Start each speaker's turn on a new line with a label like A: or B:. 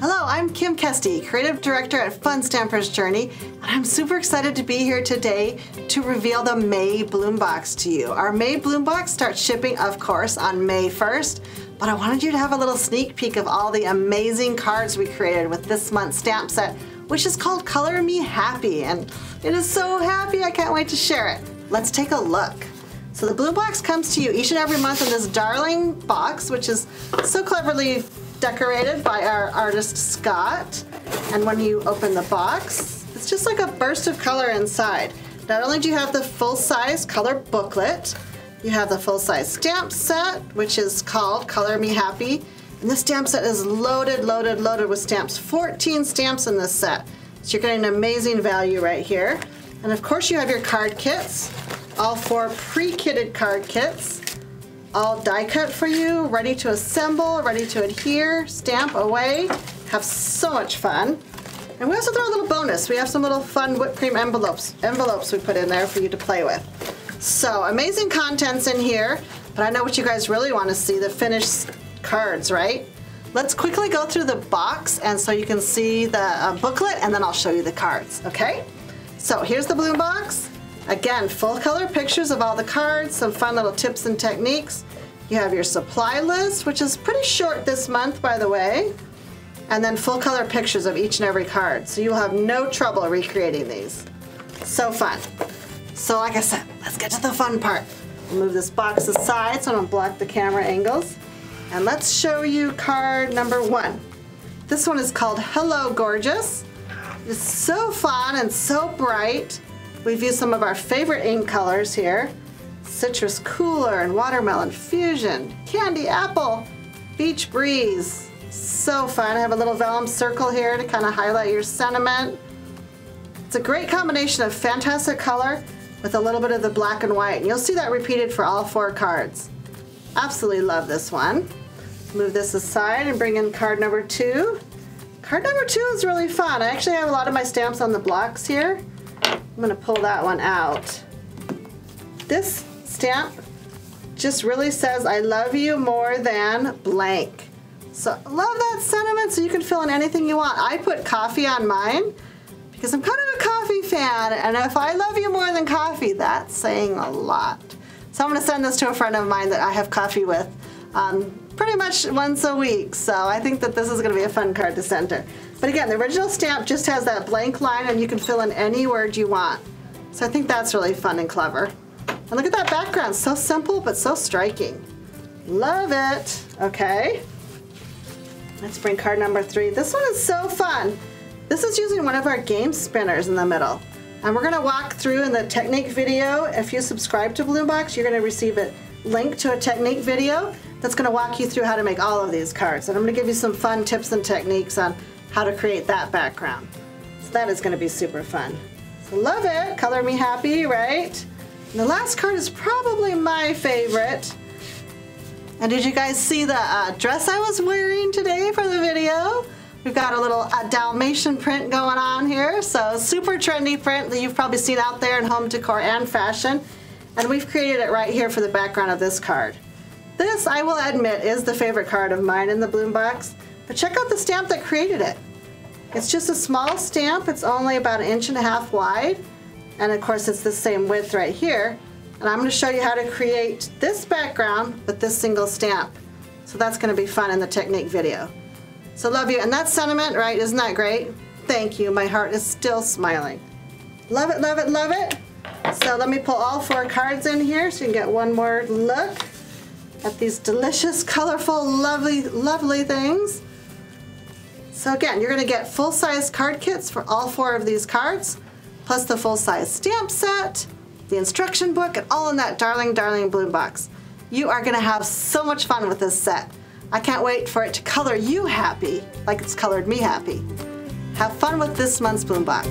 A: Hello, I'm Kesti, Creative Director at Fun Stampers Journey, and I'm super excited to be here today to reveal the May Bloom Box to you. Our May Bloom Box starts shipping, of course, on May 1st, but I wanted you to have a little sneak peek of all the amazing cards we created with this month's stamp set, which is called Color Me Happy, and it is so happy I can't wait to share it. Let's take a look. So the Bloom Box comes to you each and every month in this darling box, which is so cleverly decorated by our artist Scott. And when you open the box, it's just like a burst of color inside. Not only do you have the full-size color booklet, you have the full-size stamp set, which is called Color Me Happy. And this stamp set is loaded with stamps. 14 stamps in this set. So you're getting an amazing value right here. And of course you have your card kits, all 4 pre-kitted card kits. All die cut for you, ready to assemble, ready to adhere, stamp away, have so much fun. And we also throw a little bonus. We have some little fun whipped cream envelopes we put in there for you to play with. So amazing contents in here, but I know what you guys really want to see, the finished cards, right? Let's quickly go through the box and so you can see the booklet, and then I'll show you the cards, okay? So here's the Bloom Box. Again, full color pictures of all the cards, some fun little tips and techniques. You have your supply list, which is pretty short this month, by the way. And then full color pictures of each and every card. So you'll have no trouble recreating these. So fun. So like I said, let's get to the fun part. I'll move this box aside so I don't block the camera angles. And let's show you card number 1. This one is called Hello Gorgeous. It's so fun and so bright. We've used some of our favorite ink colors here. Citrus Cooler and Watermelon Fusion, Candy Apple, Beach Breeze. So fun. I have a little vellum circle here to kind of highlight your sentiment. It's a great combination of fantastic color with a little bit of the black and white. And you'll see that repeated for all 4 cards. Absolutely love this one. Move this aside and bring in card number 2. Card number 2 is really fun. I actually have a lot of my stamps on the blocks here. I'm going to pull that one out. This stamp just really says, I love you more than blank. So love that sentiment, so you can fill in anything you want. I put coffee on mine because I'm kind of a coffee fan, and if I love you more than coffee, that's saying a lot. So I'm going to send this to a friend of mine that I have coffee with pretty much once a week, so I think that this is going to be a fun card to send her. But again, the original stamp just has that blank line and you can fill in any word you want. So I think that's really fun and clever. And look at that background, so simple but so striking. Love it. Okay, let's bring card number 3. This one is so fun. This is using one of our game spinners in the middle. And we're gonna walk through in the technique video. If you subscribe to Bloom Box, you're gonna receive a link to a technique video that's gonna walk you through how to make all of these cards. And I'm gonna give you some fun tips and techniques on how to create that background. So that is going to be super fun. So love it. Color Me Happy, right? And the last card is probably my favorite. And did you guys see the dress I was wearing today for the video? We've got a little Dalmatian print going on here. So super trendy print that you've probably seen out there in home decor and fashion. And we've created it right here for the background of this card. This, I will admit, is the favorite card of mine in the Bloom Box. But check out the stamp that created it. It's just a small stamp. It's only about 1.5 inches wide. And of course it's the same width right here. And I'm going to show you how to create this background with this single stamp. So that's going to be fun in the technique video. So love you. And that sentiment, right? Isn't that great? Thank you. My heart is still smiling. Love it, love it, love it. So let me pull all 4 cards in here so you can get one more look at these delicious, colorful, lovely things. So again, you're going to get full-size card kits for all 4 of these cards, plus the full-size stamp set, the instruction book, and all in that darling Bloom Box. You are going to have so much fun with this set. I can't wait for it to color you happy like it's colored me happy. Have fun with this month's Bloom Box.